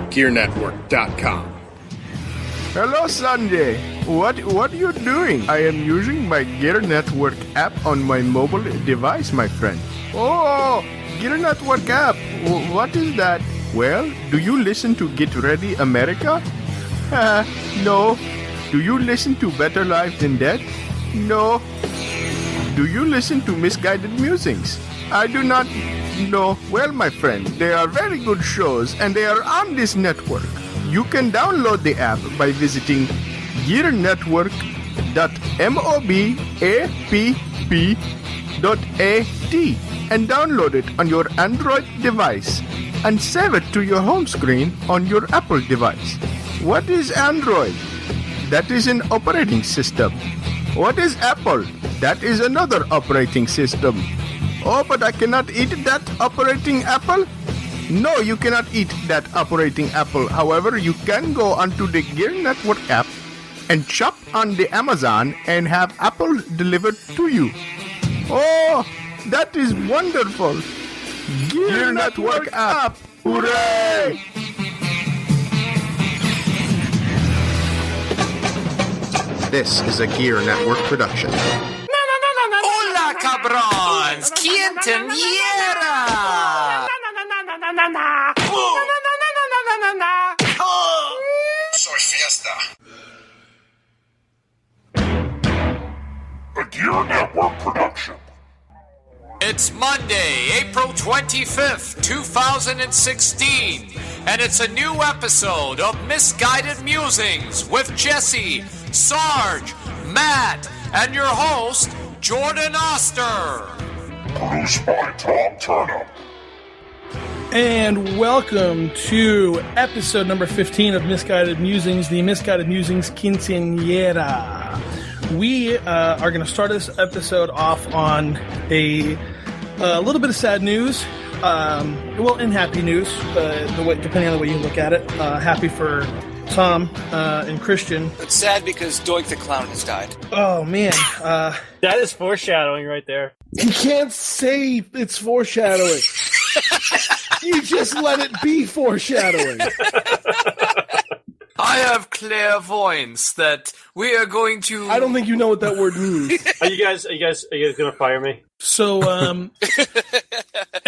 GearNetwork.com. Hello, Sanjay. What are you doing? I am using my Gear Network app on my mobile device, my friend. Oh, Gear Network app. What is that? Well, do you listen to Get Ready America? No. Do you listen to Better Life Than Dead? No. Do you listen to Misguided Musings? I do not know. Well, my friend, they are very good shows and they are on this network. You can download the app by visiting gearnetwork.mobapp.at and download it on your Android device and save it to your home screen on your Apple device. What is Android? That is an operating system. What is Apple? That is another operating system. Oh, but I cannot eat that operating apple? No, you cannot eat that operating apple. However, you can go onto the Gear Network app and shop on the Amazon and have Apple delivered to you. Oh, that is wonderful. Gear Network app. Hooray! This is a Gear Network production. Hola, cabrons! Quinceanera! Soy fiesta. A Gear Network production. It's Monday, April 25th, 2016, and it's a new episode of Misguided Musings with Jesse, Sarge, Matt, and your host, Jordan Oster. Produced by Tom Turner. And welcome to episode number 15 of Misguided Musings, the Misguided Musings Quinceanera. We are going to start this episode off on a little bit of sad news, and happy news, depending on the way you look at it. Happy for Tom and Christian. It's sad because Doink the Clown has died. Oh, man. That is foreshadowing right there. You can't say it's foreshadowing. You just let it be foreshadowing. I have clairvoyance that we are going to... I don't think you know what that word means. Are you guys gonna fire me? So, You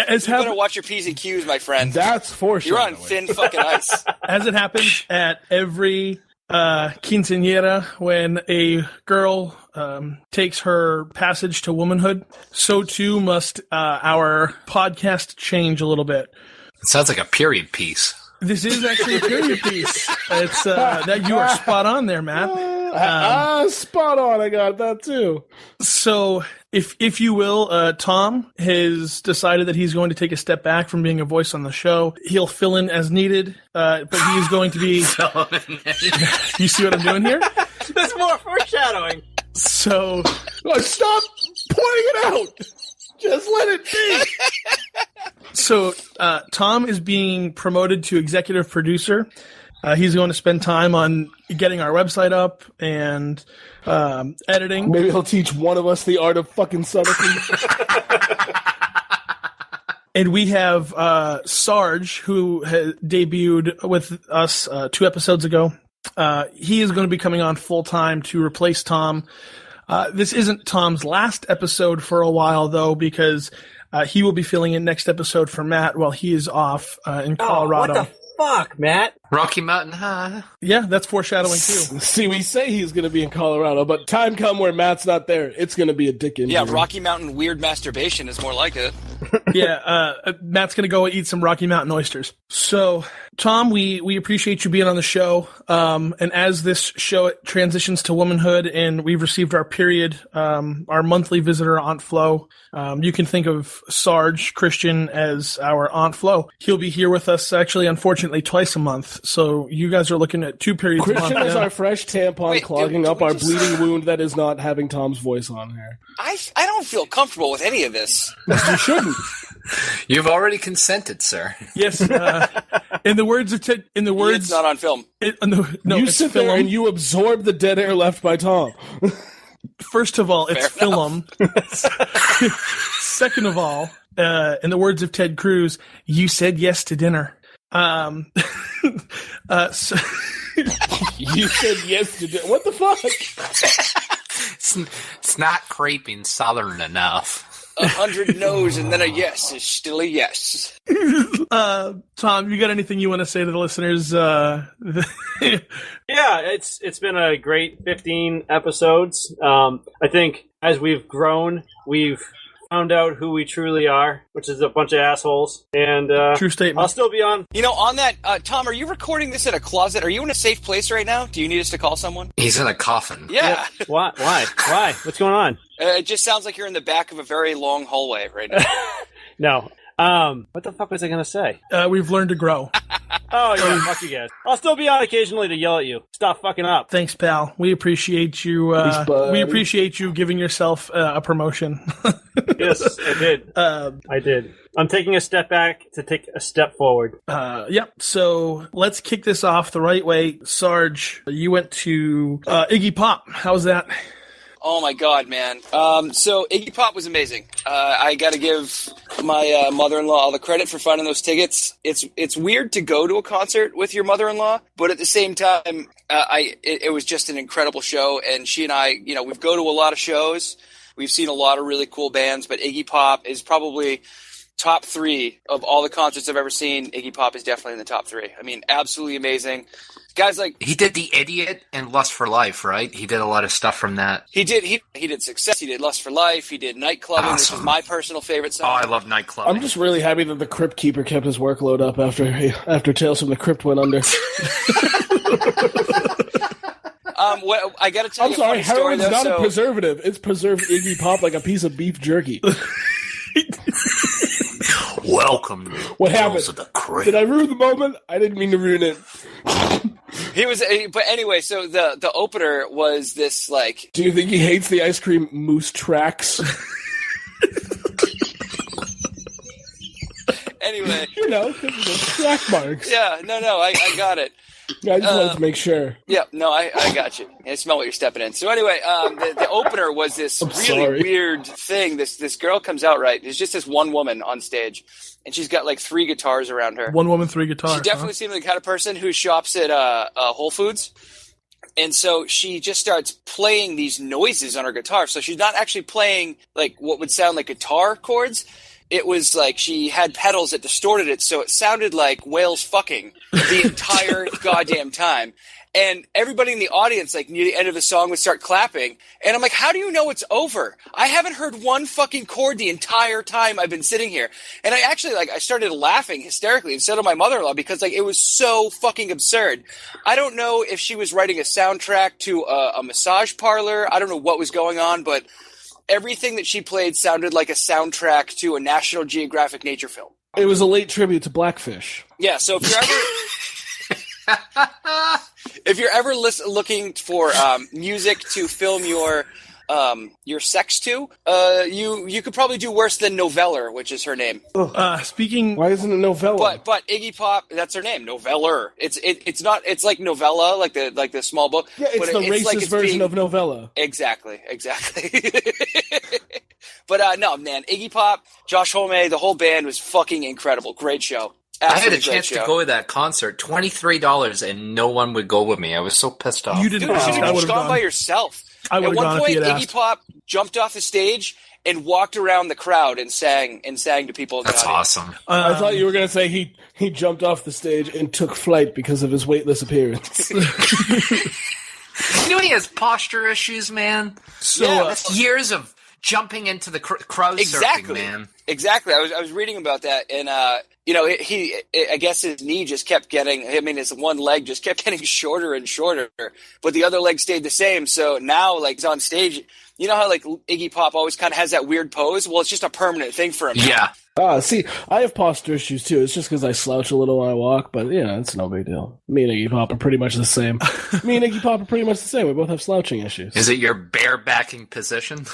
better watch your P's and Q's, my friend. That's foreshadowing. You're on thin fucking ice. as it happens at every quinceanera, when a girl takes her passage to womanhood, so too must our podcast change a little bit. It sounds like a period piece. This is actually a period piece. It's that you are spot on there, Matt. Spot on. I got that too. So, if you will, Tom has decided that he's going to take a step back from being a voice on the show. He'll fill in as needed, but he is going to be. You see what I'm doing here? That's more foreshadowing. So, Stop pointing it out. Just let it be. So, Tom is being promoted to executive producer. He's going to spend time on getting our website up and editing. Maybe he'll teach one of us the art of fucking subtlety. And we have Sarge, who has debuted with us 2 episodes ago. He is going to be coming on full time to replace Tom. This isn't Tom's last episode for a while, though, because he will be filling in next episode for Matt while he is off in Colorado. What the fuck, Matt? Rocky Mountain High. Yeah, that's foreshadowing, too. See, we say he's going to be in Colorado, but time come where Matt's not there, it's going to be a dick injury. Yeah, Rocky Mountain weird masturbation is more like it. Yeah, Matt's going to go eat some Rocky Mountain oysters. So, Tom, we appreciate you being on the show. And as this show transitions to womanhood and we've received our period, our monthly visitor, Aunt Flo, you can think of Sarge Christian as our Aunt Flo. He'll be here with us, actually, unfortunately, twice a month. So you guys are looking at 2 periods a month. Christian is our fresh tampon clogging up our just... bleeding wound that is not having Tom's voice on here. I don't feel comfortable with any of this. You shouldn't. You've already consented, sir. Yes. In the words of Ted, It's not on film. No, you it's sit film. there and you absorb the dead air left by Tom. First of all, it's Fair film. Second of all, in the words of Ted Cruz, you said yes to dinner. So You said yes to do. What the fuck? It's not creeping southern enough. 100 no's and then a yes is still a yes. Tom, you got anything you want to say to the listeners? Yeah, it's been a great 15 episodes. I think as we've grown, we've found out who we truly are, which is a bunch of assholes. And True statement. I'll still be on. You know, on that, Tom, are you recording this in a closet? Are you in a safe place right now? Do you need us to call someone? He's in a coffin. Yeah. Why? Why? What's going on? It just sounds like you're in the back of a very long hallway right now. No. What the fuck was I going to say? We've learned to grow. Oh, yeah, fuck you guys. I'll still be on occasionally to yell at you. Stop fucking up. Thanks, pal. We appreciate you. Thanks, bud. We appreciate you giving yourself a promotion. Yes, I did. I did. I'm taking a step back to take a step forward. Yep. So let's kick this off the right way. Sarge, you went to Iggy Pop. How's that? Oh my god, man. So Iggy Pop was amazing. I gotta give my mother-in-law all the credit for finding those tickets. It's weird to go to a concert with your mother-in-law, but at the same time, it was just an incredible show, and she and I, you know, we've go to a lot of shows. We've seen a lot of really cool bands, but Iggy Pop is probably top 3 of all the concerts I've ever seen. Iggy Pop is definitely in the top 3. I mean, absolutely amazing. Guys like He did The Idiot and Lust for Life, right? He did a lot of stuff from that. he did Success, he did Lust for Life, he did Nightclubbing, which is Awesome. my personal favorite Oh, song. I love nightclubbing. I'm just really happy that the Crypt Keeper kept his workload up after Tales from the Crypt went under. What, I gotta tell I'm you sorry, a funny story heroin's though. not So, a preservative. It's preserved Iggy Pop like a piece of beef jerky. Welcome. What happened? To the Crypt. Did I ruin the moment? I didn't mean to ruin it. he was, but anyway, so the opener was this like, Do you think he hates the ice cream moose tracks? anyway, You know, the track marks. yeah, no, I got it. I just wanted to make sure. Yeah, no, I got you. I smell what you're stepping in. So anyway, the opener was this really sorry. weird thing. This girl comes out, right? There's just this one woman on stage, and she's got like 3 guitars around her. One woman, 3 guitars. She definitely seemed like the kind of person who shops at Whole Foods. And so she just starts playing these noises on her guitar. So she's not actually playing like what would sound like guitar chords. It was like she had pedals that distorted it, so it sounded like whales fucking the entire goddamn time. And everybody in the audience, like near the end of the song, would start clapping. And I'm like, how do you know it's over? I haven't heard one fucking chord the entire time I've been sitting here. And I actually, I started laughing hysterically instead of my mother-in-law because, it was so fucking absurd. I don't know if she was writing a soundtrack to a massage parlor. I don't know what was going on, but everything that she played sounded like a soundtrack to a National Geographic nature film. It was a late tribute to Blackfish. Yeah, so if you're ever looking for music to film your sex to, you could probably do worse than Noveller, which is her name. Speaking, Why isn't it novella? But Iggy Pop, that's her name, Noveller. It's not. It's like novella, like the small book. Yeah, it's but the racist like version of novella. Exactly. But no, man, Iggy Pop, Josh Homme, the whole band was fucking incredible. Great show. I had a Absolutely great chance to show. go to that concert, $23, and no one would go with me. I was so pissed off. you didn't. Dude, you should I have would just have gone by gone. yourself. I At would've one gone if point, you had Iggy asked. Pop jumped off the stage and walked around the crowd and sang to people. In the That's audience. awesome. I thought you were going to say he jumped off the stage and took flight because of his weightless appearance. You know he has posture issues, man? So, Yeah, That's years of jumping into the crowd surfing, man. Exactly. I was reading about that, and I guess his knee just kept getting. I mean, his one leg just kept getting shorter and shorter, but the other leg stayed the same. So now, he's on stage. You know how Iggy Pop always kind of has that weird pose? Well, it's just a permanent thing for him. Yeah. See, I have posture issues too. It's just because I slouch a little when I walk, but it's no big deal. Me and Iggy Pop are pretty much the same. We both have slouching issues. Is it your barebacking position?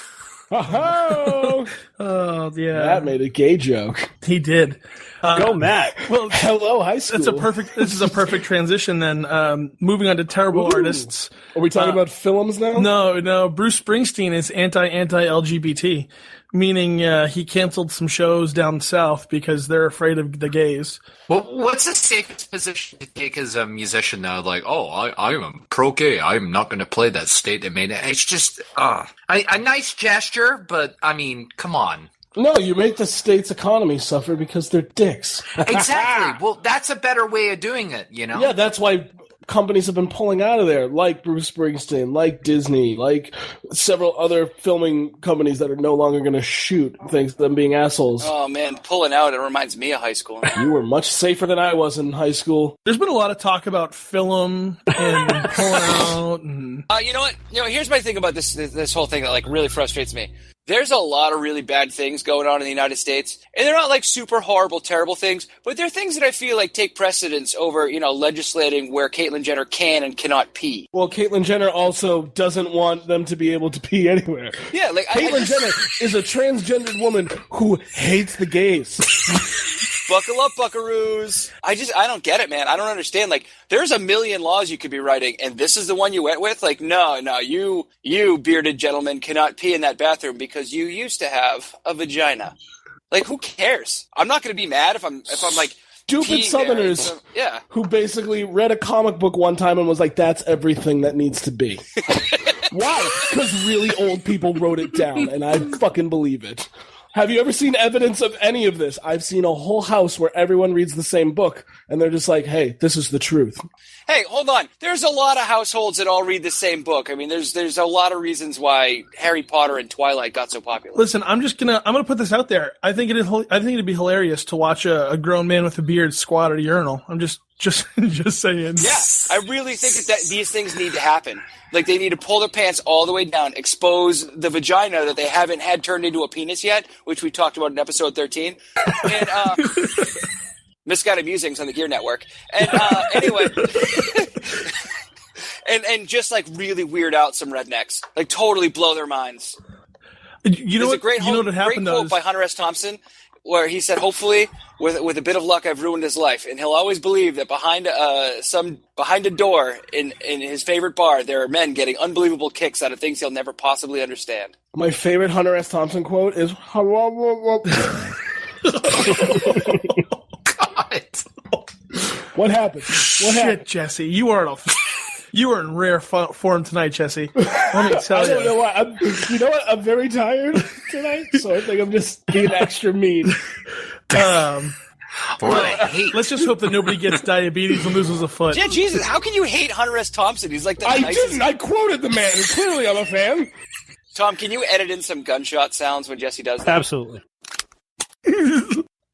Oh, Oh, yeah. Matt made a gay joke. He did. Go, Matt. Well, Hello, high school. This is a perfect transition then. Moving on to terrible artists. Are we talking about films now? No. Bruce Springsteen is anti-LGBT, meaning he canceled some shows down south because they're afraid of the gays. Well, what's the safest position to take as a musician now? Like, I'm pro-gay. I'm not going to play that state that made it. It's just a nice gesture, but I mean, come on. No, you make the state's economy suffer because they're dicks. Exactly. Well, that's a better way of doing it, you know? Yeah, that's why companies have been pulling out of there, like Bruce Springsteen, like Disney, like several other filming companies that are no longer going to shoot, thanks to them being assholes. Oh, man, pulling out, it reminds me of high school. You were much safer than I was in high school. There's been a lot of talk about film and pulling out. And... You know what? Here's my thing about this whole thing that like really frustrates me. There's a lot of really bad things going on in the United States, and they're not like super horrible, terrible things, but they're things that I feel like take precedence over, legislating where Caitlyn Jenner can and cannot pee. Well, Caitlyn Jenner also doesn't want them to be able to pee anywhere. Yeah, like Caitlyn Jenner is a transgendered woman who hates the gays. Buckle up, buckaroos. I don't get it, man. I don't understand. Like, there's a million laws you could be writing, and this is the one you went with? Like, no, you bearded gentleman cannot pee in that bathroom because you used to have a vagina. Like, who cares? I'm not going to be mad if I'm like, stupid Southerners who basically read a comic book one time and was like, that's everything that needs to be. Why? Because really old people wrote it down, and I fucking believe it. Have you ever seen evidence of any of this? I've seen a whole house where everyone reads the same book, and they're just like, hey, this is the truth. Hey, hold on. There's a lot of households that all read the same book. I mean, there's a lot of reasons why Harry Potter and Twilight got so popular. Listen, I'm gonna put this out there. I think it'd be hilarious to watch a grown man with a beard squat at a urinal. I'm just saying. Yeah, I really think that these things need to happen. Like, they need to pull their pants all the way down, expose the vagina that they haven't had turned into a penis yet, which we talked about in episode 13. And, Misguided Musings on the Gear Network. And, anyway. and just, like, really weird out some rednecks. Like, totally blow their minds. You know what? Great happened quote by Hunter S. Thompson, where he said, hopefully, with a bit of luck, I've ruined his life. And he'll always believe that behind a door in his favorite bar, there are men getting unbelievable kicks out of things he'll never possibly understand. My favorite Hunter S. Thompson quote is, God. What happened? Shit, Jesse, you are in rare form tonight, Jesse. Let me tell you. I don't know why. You know what? I'm very tired tonight, so I think I'm just being extra mean. Let's just hope that nobody gets diabetes and loses a foot. Yeah, Jesus, how can you hate Hunter S. Thompson? He's like the I nicest. didn't. I quoted the man, and clearly I'm a fan. Tom, can you edit in some gunshot sounds when Jesse does that? Absolutely.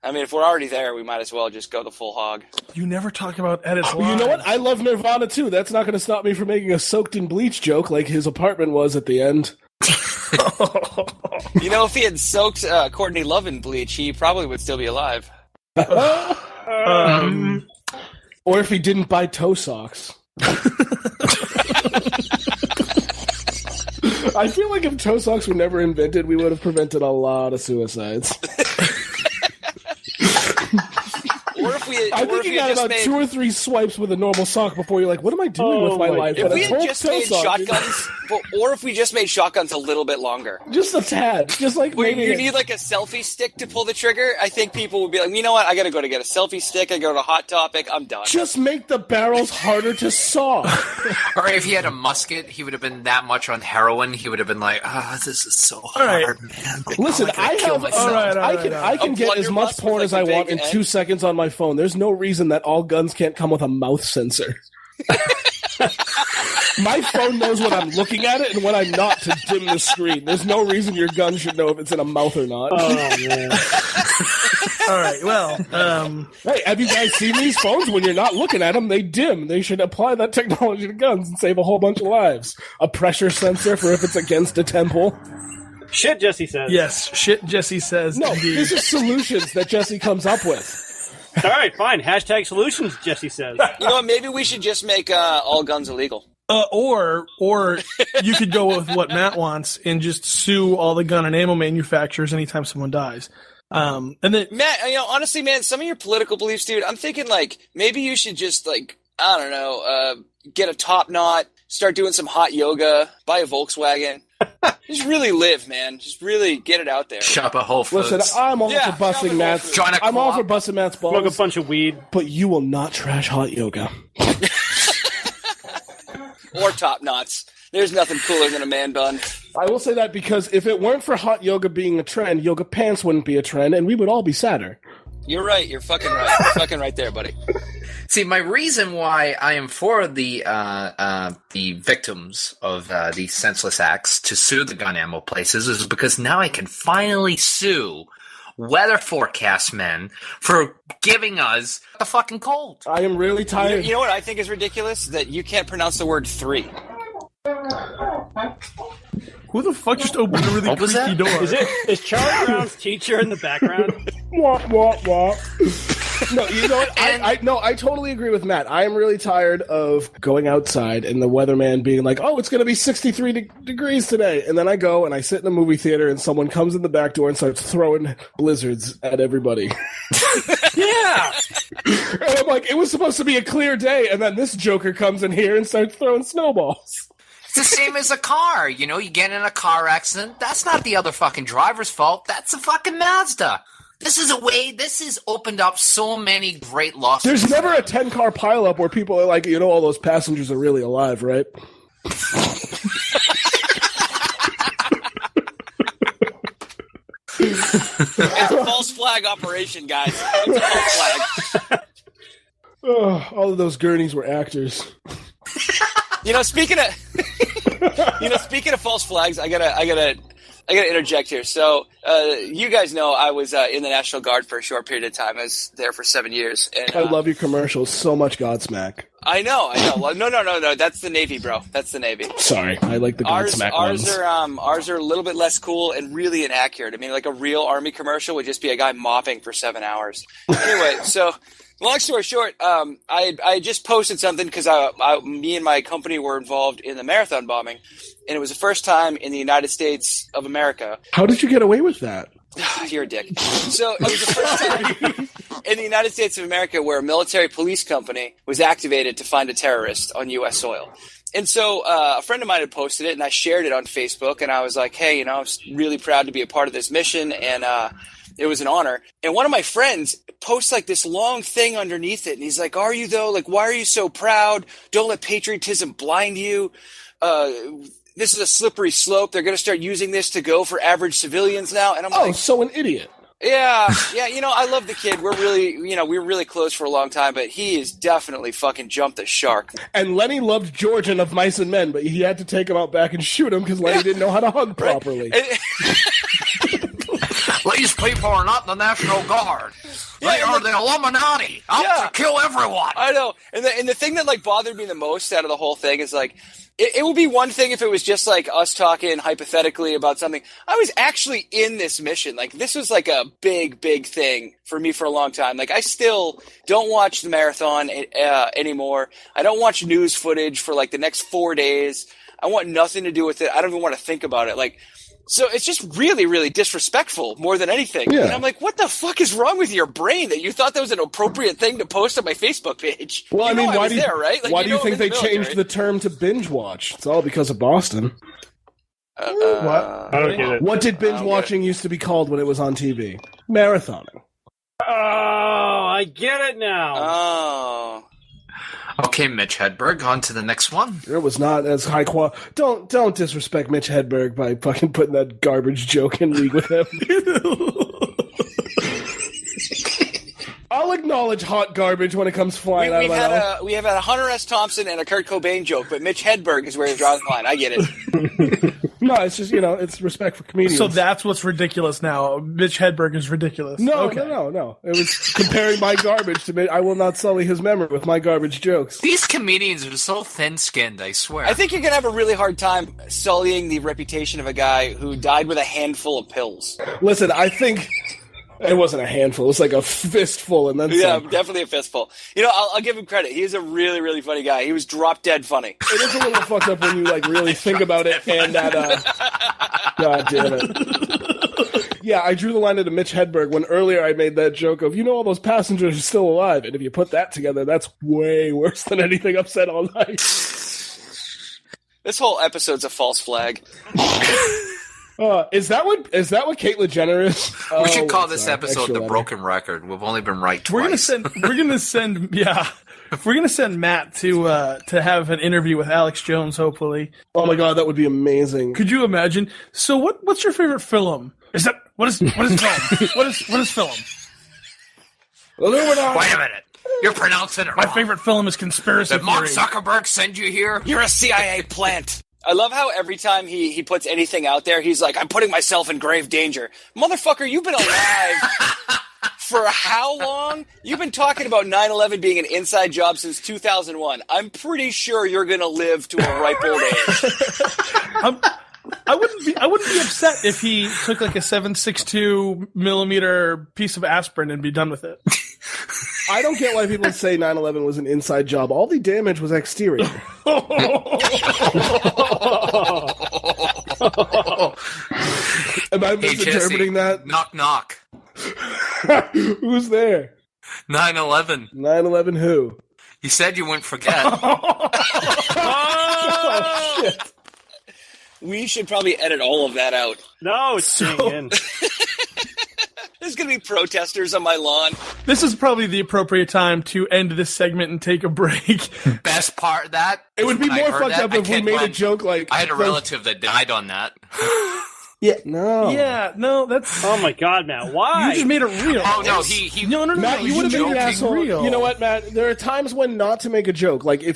I mean, if we're already there, we might as well just go the full hog. You never talk about edits live. You know what? I love Nirvana, too. That's not going to stop me from making a soaked in bleach joke like his apartment was at the end. You know, if he had soaked Courtney Love in bleach, he probably would still be alive. Or if he didn't buy toe socks. I feel like if toe socks were never invented, we would have prevented a lot of suicides. I think you got about 2 or 3 swipes with a normal sock before you're like, what am I doing with my life? If we had just made shotguns, or if we just made shotguns a little bit longer. Just a tad. Just like maybe you need like a selfie stick to pull the trigger. I think people would be like, you know what? I got to go to get a selfie stick. I go to Hot Topic. I'm done. Just make the barrels harder to saw. Or if he had a musket, he would have been that much on heroin. He would have been like, this is so hard, man. Like, listen, I can get as much porn as I want in 2 seconds on my phone. There's no reason that all guns can't come with a mouth sensor. My phone knows when I'm looking at it and when I'm not to dim the screen. There's no reason your gun should know if it's in a mouth or not. Oh, man. All right, well. Hey, have you guys seen these phones? When you're not looking at them, they dim. They should apply that technology to guns and save a whole bunch of lives. A pressure sensor for if it's against a temple. Shit, Jesse says. Yes, shit, Jesse says. No, indeed. these are solutions that Jesse comes up with. All right, fine. Hashtag solutions, Jesse says. You know what? Maybe we should just make all guns illegal. Or you could go with what Matt wants and just sue all the gun and ammo manufacturers anytime someone dies. And then Matt, honestly, man, some of your political beliefs, dude, I'm thinking like maybe you should just like, I don't know, get a top knot, start doing some hot yoga, buy a Volkswagen. Just really live, man. Just really get it out there. Shop at Whole Foods. Listen, I'm all for busting Matt's. I'm all for busting Matt's balls. Smoke a bunch of weed, but you will not trash hot yoga. Or top knots. There's nothing cooler than a man bun. I will say that because if it weren't for hot yoga being a trend, yoga pants wouldn't be a trend, and we would all be sadder. You're right. You're fucking right. You're fucking right there, buddy. See, my reason why I am for the victims of these senseless acts to sue the gun ammo places is because now I can finally sue weather forecast men for giving us the fucking cold. I am really tired. You know what I think is ridiculous? That you can't pronounce the word 3. Who the fuck just opened a really creaky door? Is Charlie Brown's teacher in the background? Wah. No, you know what? I totally agree with Matt. I am really tired of going outside and the weatherman being like, "Oh, it's going to be 63 degrees today," and then I go and I sit in a movie theater and someone comes in the back door and starts throwing blizzards at everybody. Yeah, and I'm like, it was supposed to be a clear day, and then this joker comes in here and starts throwing snowballs. It's the same as a car. You know, you get in a car accident. That's not the other fucking driver's fault. That's a fucking Mazda. This has opened up so many great lawsuits. There's never a 10-car pileup where people are like, all those passengers are really alive, right? It's a false flag operation, guys. It's a false flag. Oh, all of those gurneys were actors. Speaking of false flags, I gotta interject here. So, you guys know I was in the National Guard for a short period of time. I was there for 7 years. And, I love your commercials so much, Godsmack. I know. Well, no. That's the Navy, bro. That's the Navy. Sorry, I like the Godsmack ones. Ours are a little bit less cool and really inaccurate. I mean, like a real Army commercial would just be a guy mopping for 7 hours. Anyway, so long story short, I just posted something because me and my company were involved in the marathon bombing, and it was the first time in the United States of America. How did you get away with that? You're a dick. So it was the first time in the United States of America where a military police company was activated to find a terrorist on U.S. soil. And so a friend of mine had posted it, and I shared it on Facebook, and I was like, hey, I was really proud to be a part of this mission, and it was an honor. And one of my friends posts like this long thing underneath it, and he's like, are you though? Like, why are you so proud? Don't let patriotism blind you. This is a slippery slope. They're going to start using this to go for average civilians now. And I'm like, so an idiot. Yeah. I love the kid. We're really, we were really close for a long time, but he is definitely fucking jumped the shark. And Lenny loved George in Of Mice and Men, but he had to take him out back and shoot him because Lenny didn't know how to hug properly. These people are not the National Guard. They are the Illuminati. Out to kill everyone. I know. And the thing that like bothered me the most out of the whole thing is like, it would be one thing if it was just like us talking hypothetically about something. I was actually in this mission. Like this was like a big, big thing for me for a long time. Like I still don't watch the marathon anymore. I don't watch news footage for like the next 4 days. I want nothing to do with it. I don't even want to think about it. Like, so it's just really, really disrespectful more than anything. Yeah. And I'm like, what the fuck is wrong with your brain that you thought that was an appropriate thing to post on my Facebook page? Well, I mean, why do you think they military. Changed the term to binge watch? It's all because of Boston. What? I don't get it. What did binge watching used to be called when it was on TV? Marathoning. Oh, I get it now. Oh. Okay, Mitch Hedberg, on to the next one. It was not as high quality. Don't disrespect Mitch Hedberg by fucking putting that garbage joke in league with him. I'll acknowledge hot garbage when it comes flying out of my mouth. We have had a Hunter S. Thompson and a Kurt Cobain joke, but Mitch Hedberg is where you draw the line. I get it. No, it's just, it's respect for comedians. So that's what's ridiculous now. Mitch Hedberg is ridiculous. No. It was comparing my garbage to I will not sully his memory with my garbage jokes. These comedians are so thin-skinned, I swear. I think you're going to have a really hard time sullying the reputation of a guy who died with a handful of pills. Listen, I think It wasn't a handful. It was like a fistful, and then some. Definitely a fistful. I'll give him credit. He's a really, really funny guy. He was drop dead funny. It is a little fucked up when you really think about it, and that. God damn it. Yeah, I drew the line at Mitch Hedberg when earlier I made that joke of, all those passengers are still alive, and if you put that together, that's way worse than anything I've said all night. This whole episode's a false flag. Is that what Caitlyn Jenner is? We should call this episode The Broken Record. We've only been right twice. We're gonna send Matt to have an interview with Alex Jones, hopefully. Oh my god, that would be amazing. Could you imagine? So what's your favorite film? What is film? what is film? Illuminati. Wait a minute. You're pronouncing it wrong. My favorite film is Conspiracy Did Mark Theory. Zuckerberg send you here? You're a CIA plant. I love how every time he puts anything out there, he's like, I'm putting myself in grave danger. Motherfucker, you've been alive for how long? You've been talking about 9/11 being an inside job since 2001. I'm pretty sure you're going to live to a ripe old age. I wouldn't be upset if he took like a 7.62 millimeter piece of aspirin and be done with it. I don't get why people say 9/11 was an inside job. All the damage was exterior. Am I misinterpreting that? Knock, knock. Who's there? 9/11. 9/11 who? You said you wouldn't forget. Oh, shit. We should probably edit all of that out. No, it's staying in. There's going to be protesters on my lawn. This is probably the appropriate time to end this segment and take a break. Best part of that? It would be more fucked up if we made a joke like... I had a relative that died on that. Yeah, no. Yeah, no, that's... Oh my god, Matt, why? You just made it real. Oh, no, he No, Matt, you would have made an asshole. Real. You know what, Matt? There are times when not to make a joke. Like, I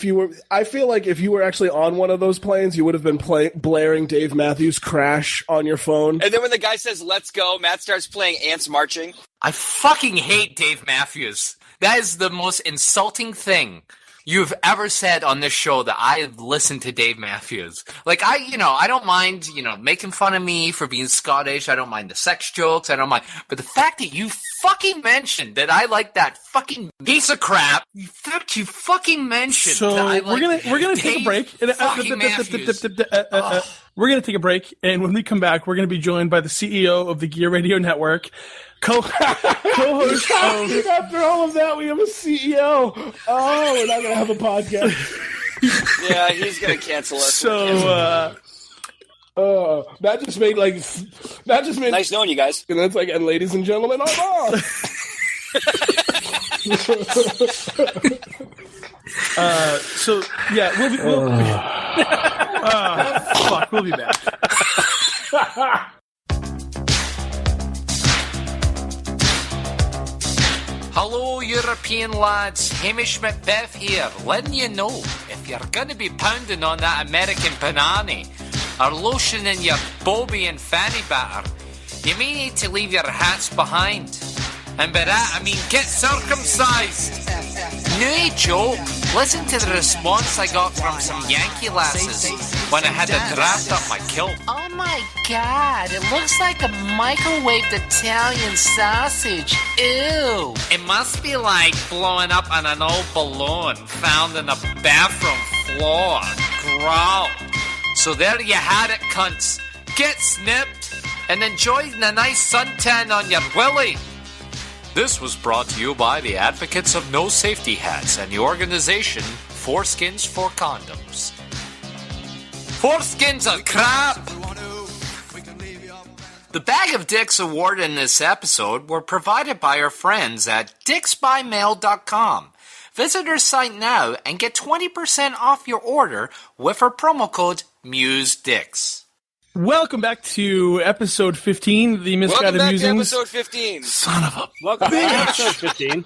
feel like if you were actually on one of those planes, you would have been blaring Dave Matthews Crash on your phone. And then when the guy says, let's go, Matt starts playing Ants Marching. I fucking hate Dave Matthews. That is the most insulting thing you've ever said on this show, that I've listened to Dave Matthews. Like, I don't mind, making fun of me for being Scottish. I don't mind the sex jokes. I don't mind. But the fact that you fucking mentioned that I like that fucking piece of crap, you fucking mentioned so that I like we're gonna take a break. We're gonna take a break, and when we come back, we're gonna be joined by the CEO of the Gear Radio Network, co-host of... After all of that, we have a CEO. Oh, we're not gonna have a podcast. Yeah, he's gonna cancel us. So, that just made nice knowing you guys. And that's like, and ladies and gentlemen, our boss. So yeah, we'll be back. Hello, European lads. Hamish Macbeth here, letting you know, if you're going to be pounding on that American panani or lotioning your bobby and fanny batter, you may need to leave your hats behind. And by that, I mean get circumcised. No joke. Listen to the response I got from some Yankee lasses when I had to draft up my kilt. Oh my god, it looks like a microwaved Italian sausage. Ew. It must be like blowing up on an old balloon found in a bathroom floor. Growl. So there you had it, cunts. Get snipped and enjoy the nice suntan on your willy. This was brought to you by the advocates of no safety hats and the organization Foreskins for Condoms. Foreskins are crap! The Bag of Dicks award in this episode were provided by our friends at dicksbymail.com. Visit our site now and get 20% off your order with our promo code MuseDicks. Welcome back to episode 15, the Misguided Musings. Welcome back to episode 15. Son of a Welcome back to episode 15.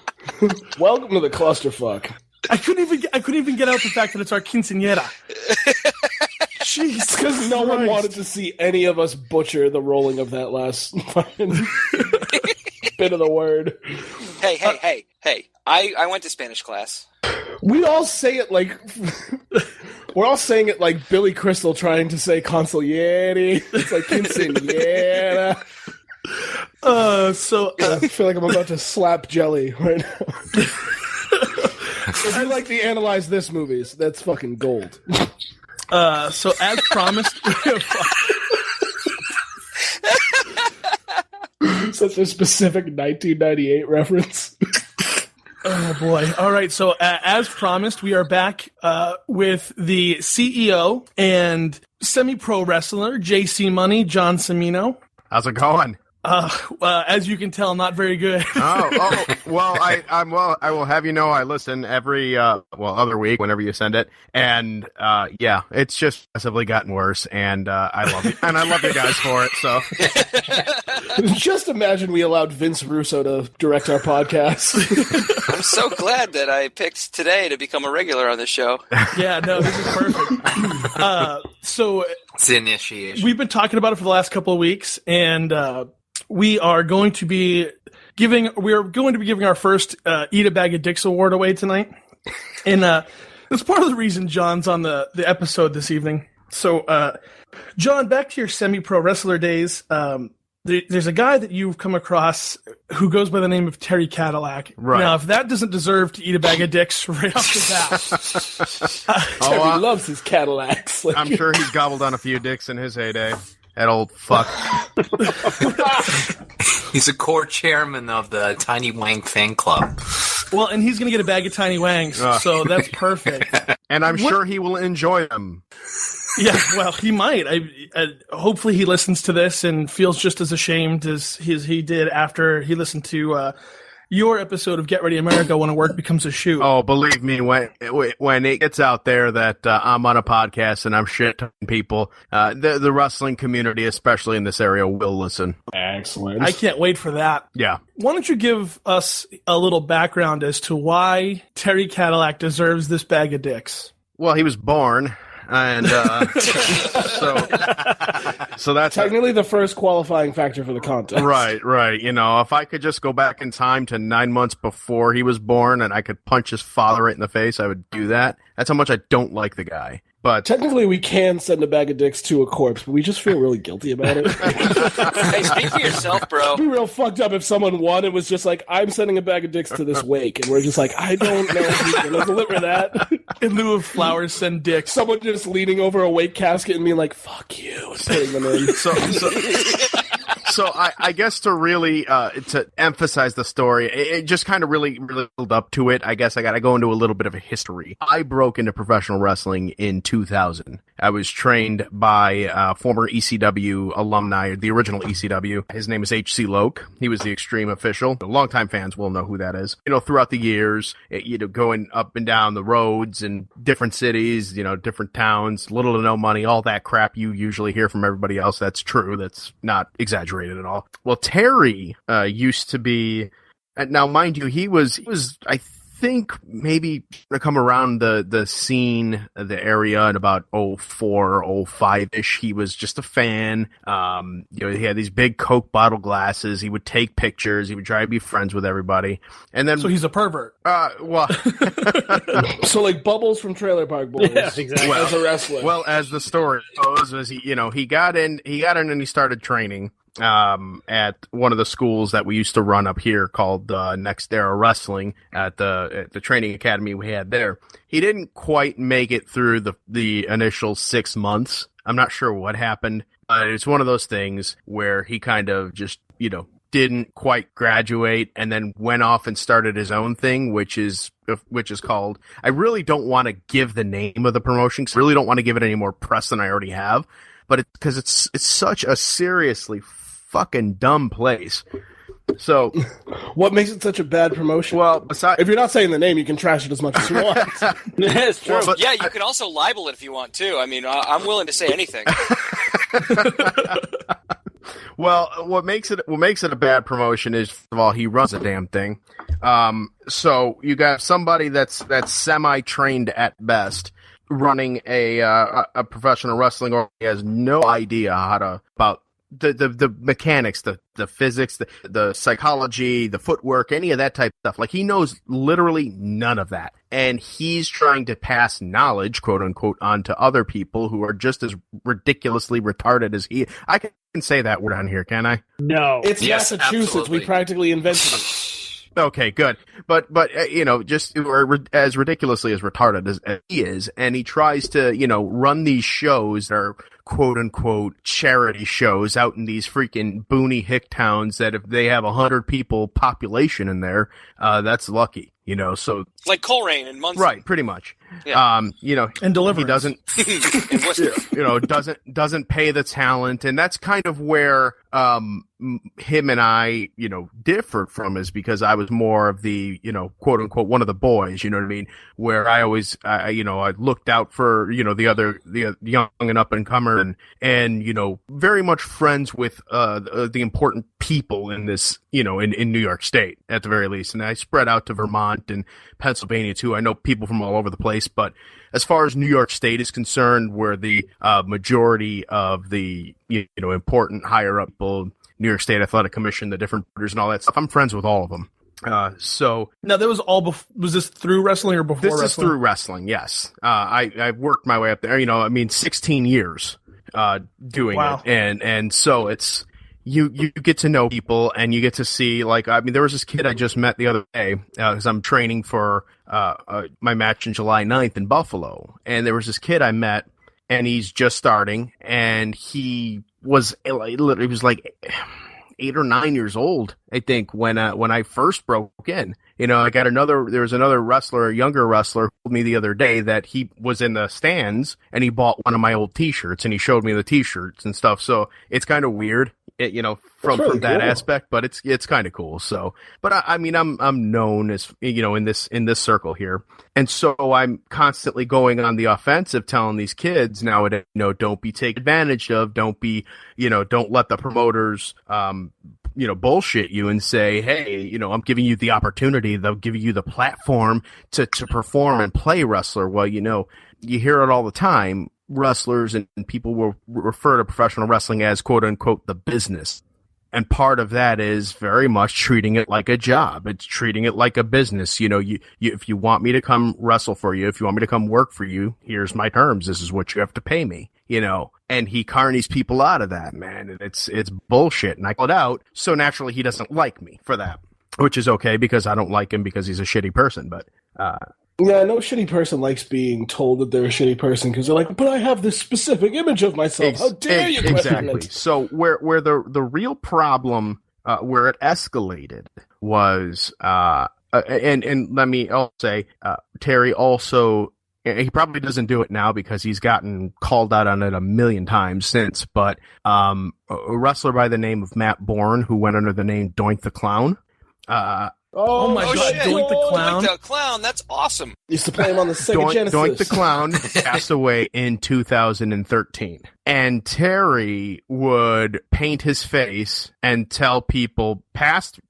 Welcome to the clusterfuck. I couldn't even get out the fact that it's our quinceanera. Jeez, because no one wanted to see any of us butcher the rolling of that last bit of the word. Hey. I went to Spanish class. We all say it like... We're all saying it like Billy Crystal trying to say consigliere. It's like quinceanera. I feel like I'm about to slap jelly right now. If you like the Analyze This movies, that's fucking gold. So as promised, such a specific 1998 reference. Oh boy! All right, so as promised, we are back with the CEO and semi-pro wrestler, JC Money, John Cimino. How's it going? As you can tell, not very good. Well, I will have you know I listen every other week whenever you send it, and yeah, it's just progressively gotten worse, and I love you, and I love you guys for it. So, just imagine we allowed Vince Russo to direct our podcast. I'm so glad that I picked today to become a regular on this show. Yeah, no, this is perfect. So it's the initiation. We've been talking about it for the last couple of weeks, and we are going to be giving our first Eat a Bag of Dicks award away tonight. And that's part of the reason John's on the episode this evening. So, John, back to your semi-pro wrestler days. There's a guy that you've come across who goes by the name of Terry Cadillac. Right. Now, if that doesn't deserve to eat a bag of dicks right off the bat. Terry loves his Cadillacs. I'm sure he's gobbled on a few dicks in his heyday. That old fuck. He's a core chairman of the Tiny Wang fan club. Well, and he's going to get a bag of tiny wangs, so that's perfect. And I'm sure he will enjoy them. Yeah, well, he might. Hopefully he listens to this and feels just as ashamed as he did after he listened to your episode of Get Ready America when a work becomes a shoot. Oh, believe me, when it gets out there that I'm on a podcast and I'm shit-talking people, the wrestling community, especially in this area, will listen. Excellent. I can't wait for that. Yeah. Why don't you give us a little background as to why Terry Cadillac deserves this bag of dicks? Well, he was born... And so that's technically the first qualifying factor for the contest. Right. You know, if I could just go back in time to 9 months before he was born and I could punch his father right in the face, I would do that. That's how much I don't like the guy. But technically, we can send a bag of dicks to a corpse, but we just feel really guilty about it. Hey, speak for yourself, bro. It'd be real fucked up if someone won and was just like, I'm sending a bag of dicks to this wake, and we're just like, I don't know if he's going to deliver that. In lieu of flowers, send dicks. Someone just leaning over a wake casket and being like, fuck you, and putting them in. So I guess to really to emphasize the story, it just kind of really built up to it. I guess I got to go into a little bit of a history. I broke into professional wrestling in 2000. I was trained by former ECW alumni, the original ECW. His name is H.C. Loke. He was the Extreme official. The longtime fans will know who that is. You know, throughout the years, going up and down the roads in different cities, different towns, little to no money, all that crap you usually hear from everybody else. That's true. That's not exaggerated at all. Well, Terry used to be, now mind you, he was I think maybe to come around the scene, the area in about 04, 05-ish. He was just a fan. He had these big Coke bottle glasses. He would take pictures. He would try to be friends with everybody. And then, so he's a pervert. Well, so like Bubbles from Trailer Park Boys. Yeah, exactly. Well, as a wrestler. Well, as the story goes, was he got in and he started training at one of the schools that we used to run up here called Next Era Wrestling at the training academy we had there. He didn't quite make it through the initial 6 months. I'm not sure what happened. It's one of those things where he kind of just, didn't quite graduate and then went off and started his own thing, which is called, I really don't want to give the name of the promotion because I really don't want to give it any more press than I already have. But because it's such a seriously fucking dumb place. So, what makes it such a bad promotion? Well, if you're not saying the name, you can trash it as much as you want. It's true. Well, yeah, you can also libel it if you want to. I mean, I'm willing to say anything. Well, what makes it a bad promotion is, first of all, he runs a damn thing. So you got somebody that's semi-trained at best, running a professional wrestling, or he has no idea about the mechanics, the physics, the psychology, the footwork, any of that type of stuff. Like, he knows literally none of that. and he's trying to pass knowledge, quote unquote, on to other people who are just as ridiculously retarded as he. I can say that word on here, can I? No. It's Yes, Massachusetts. absolutely. We practically invented it. Okay, good. But just as ridiculously as retarded as he is, and he tries to, run these shows that are quote unquote charity shows out in these freaking boony hick towns that if they have 100 people population in there, that's lucky. So like Coleraine and Muncie. right, pretty much. Yeah. And He Deliverance. And Worcester. doesn't pay the talent, and that's kind of where him and I differed from, is because I was more of the quote unquote one of the boys, you know what I mean, where I always I looked out for the young and up and comer, and very much friends with the important people in this in New York State at the very least, and I spread out to Vermont and Pennsylvania too. I know people from all over the place, but as far as New York State is concerned, where the majority of the important higher up people, New York State Athletic Commission, the different boards and all that stuff, I'm friends with all of them. So now that was all. Was this through wrestling or before? This wrestling? is through wrestling. Yes, I've worked my way up there. 16 years doing Wow. it, and so it's. You get to know people, and you get to see, there was this kid I just met the other day, because I'm training for my match in July 9th in Buffalo, and there was this kid I met, and he's just starting, and he was like 8 or 9 years old, I think, when I first broke in. There was another wrestler, a younger wrestler, who told me the other day that he was in the stands, and he bought one of my old t-shirts, and he showed me the t-shirts and stuff, so it's kind of weird. From that aspect, but it's kind of cool. So, but I'm known as, in this circle here. And so I'm constantly going on the offensive, telling these kids nowadays, don't be taken advantage of. Don't be, don't let the promoters, bullshit you and say, hey, I'm giving you the opportunity. They'll give you the platform to perform and play wrestler. Well, you hear it all the time. Wrestlers and people will refer to professional wrestling as quote unquote the business. And part of that is very much treating it like a job. It's treating it like a business. If you want me to come wrestle for you, if you want me to come work for you, here's my terms. This is what you have to pay me, and he carnies people out of that, man. It's bullshit. And I call it out. So naturally he doesn't like me for that, which is okay because I don't like him because he's a shitty person. But, yeah, no shitty person likes being told that they're a shitty person because they're like, but I have this specific image of myself. How dare you question it? So where the real problem, where it escalated was, and let me also say, Terry also, he probably doesn't do it now because he's gotten called out on it a million times since, but a wrestler by the name of Matt Bourne, who went under the name Doink the Clown, Oh my God! Shit. Doink the Clown. Doink the Clown. That's awesome. Used to play him on the Sega Genesis. Doink the Clown passed away in 2013. And Terry would paint his face and tell people past,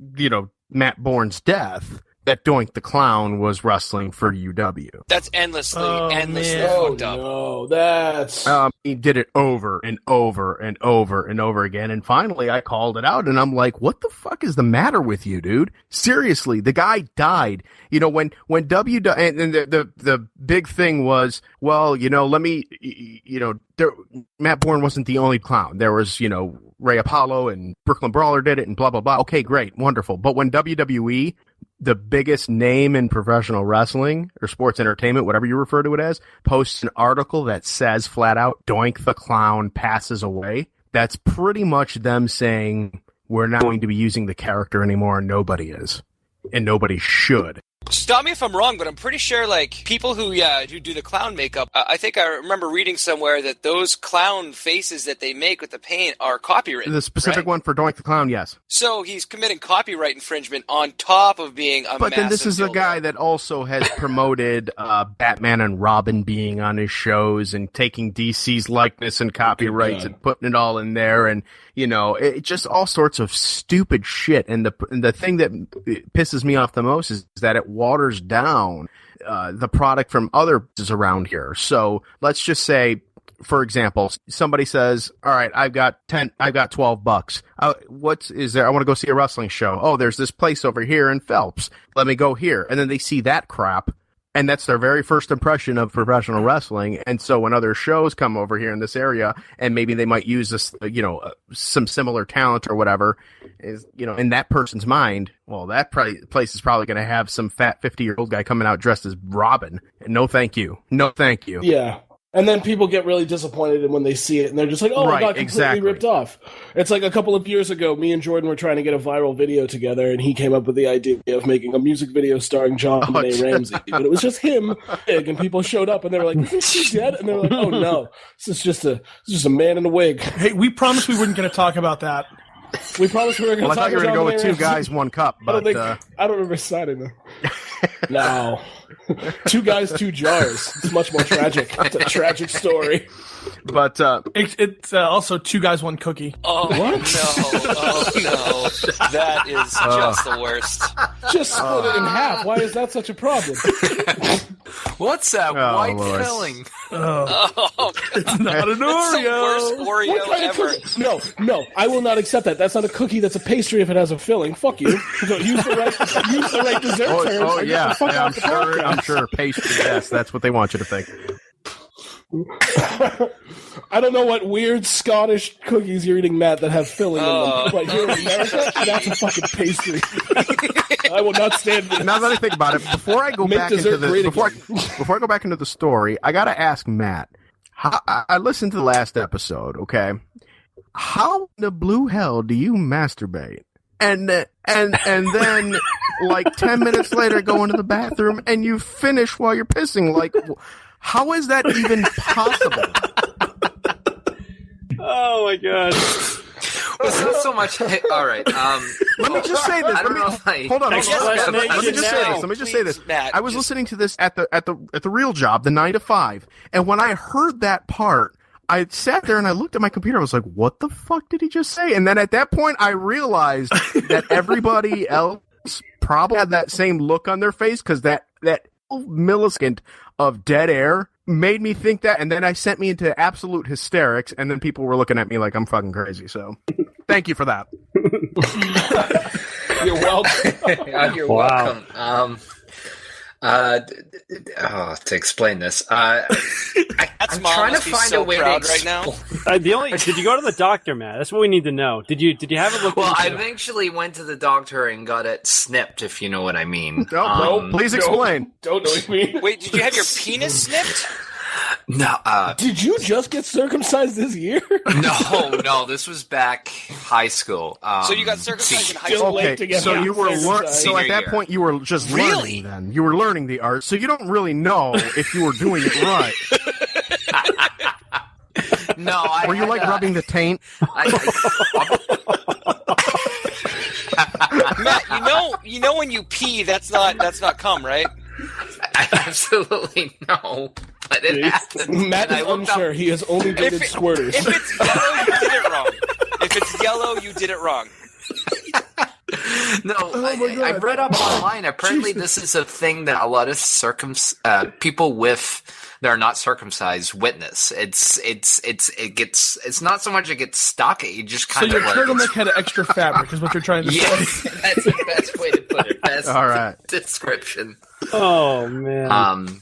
Matt Bourne's death that Doink the Clown was wrestling for UW. That's endlessly man. fucked up. No, that's... He did it over and over and over and over again. And finally I called it out and I'm like, what the fuck is the matter with you, dude? Seriously, the guy died. When the big thing was, well, Matt Bourne wasn't the only clown. There was, Ray Apollo and Brooklyn Brawler did it and blah, blah, blah. Okay, great. Wonderful. But when WWE, the biggest name in professional wrestling or sports entertainment, whatever you refer to it as, posts an article that says flat out, Doink the Clown passes away, that's pretty much them saying we're not going to be using the character anymore, and nobody is. And nobody should. Stop me if I'm wrong, but I'm pretty sure, people who do the clown makeup, I think I remember reading somewhere that those clown faces that they make with the paint are copyrighted. The specific right? one for Doink the Clown, yes. So he's committing copyright infringement on top of being a But then this is a dildo. guy that also has promoted Batman and Robin being on his shows and taking DC's likeness and copyrights and putting it all in there, and it just all sorts of stupid shit. And the thing that pisses me off the most is that it waters down the product from others around here. So let's just say, for example, somebody says, all right, I've got $12. What is there? I want to go see a wrestling show. Oh, there's this place over here in Phelps. Let me go here. And then they see that crap And that's their very first impression of professional wrestling. And so when other shows come over here in this area, and maybe they might use this, some similar talent or whatever, is, in that person's mind, well, that place is probably going to have some fat 50-year-old guy coming out dressed as Robin. No, thank you. No, thank you. Yeah. And then people get really disappointed when they see it, and they're just like, oh, I got completely ripped off. It's like a couple of years ago, me and Jordan were trying to get a viral video together, and he came up with the idea of making a music video starring John Benet Ramsey. But it was just him, and people showed up, and they were like, isn't she dead? And they were like, oh, no. This is just a man in a wig. Hey, we promised we weren't going to talk about that. We promised we were going to talk about I thought you were going to go with 2 guys, 1 cup. But I don't remember signing them. No. 2 guys, 2 jars. It's much more tragic. It's a tragic story. But it's also 2 guys, 1 cookie. Oh, what? No. Oh, no. That is just the worst. Just split it in half. Why is that such a problem? What's that white filling? It's not an Oreo. It's the worst Oreo ever. No, I will not accept that. That's not a cookie. That's a pastry if it has a filling. Fuck you. Use the right dessert terms. Oh yeah. I'm sure pastry. Yes, that's what they want you to think. I don't know what weird Scottish cookies you're eating, Matt, that have filling in them. But here in America, that's a fucking pastry. I will not stand this. Now that I think about it, before I go back into before I go back into the story, I got to ask Matt. I listened to the last episode. Okay, how in the blue hell do you masturbate? And then like 10 minutes later, go into the bathroom and you finish while you're pissing. Like, how is that even possible? Oh my god! It's not so much. All right. Let me just say this. Hold on. Let me just say this. Matt, I was listening to this at the real job, the 9 to 5, and when I heard that part, I sat there and I looked at my computer. I was like, "What the fuck did he just say?" And then at that point, I realized that everybody else probably had that same look on their face because that millisecond of dead air made me think that, and then I sent me into absolute hysterics, and then people were looking at me like I'm fucking crazy. So, thank you for that. You're welcome. You're welcome. To explain this, I'm trying to find a way to right now. Did you go to the doctor, Matt? That's what we need to know. Did you have it looked? Well, I eventually went to the doctor and got it snipped, if you know what I mean. No, please explain. Don't know what you mean. Wait, did you have your penis snipped? No. Did you just get circumcised this year? No. This was back high school. So you got circumcised in high school. Okay, so you were so at that point you were just learning. Then you were learning the art, so you don't really know if you were doing it right. No, were you rubbing the taint? Matt, you know when you pee, that's not cum, right? Absolutely no. But it happens. Matt is unsure. He has only dated squirters. If it's yellow, you did it wrong. If it's yellow, you did it wrong. No, I read up online. Apparently, this is a thing that a lot of people that are not circumcised witness. It's not so much it gets stuck. It just kind of your turtleneck had extra fabric, is what you're trying to say. That's the best way to put it. Best all right. description. Oh man.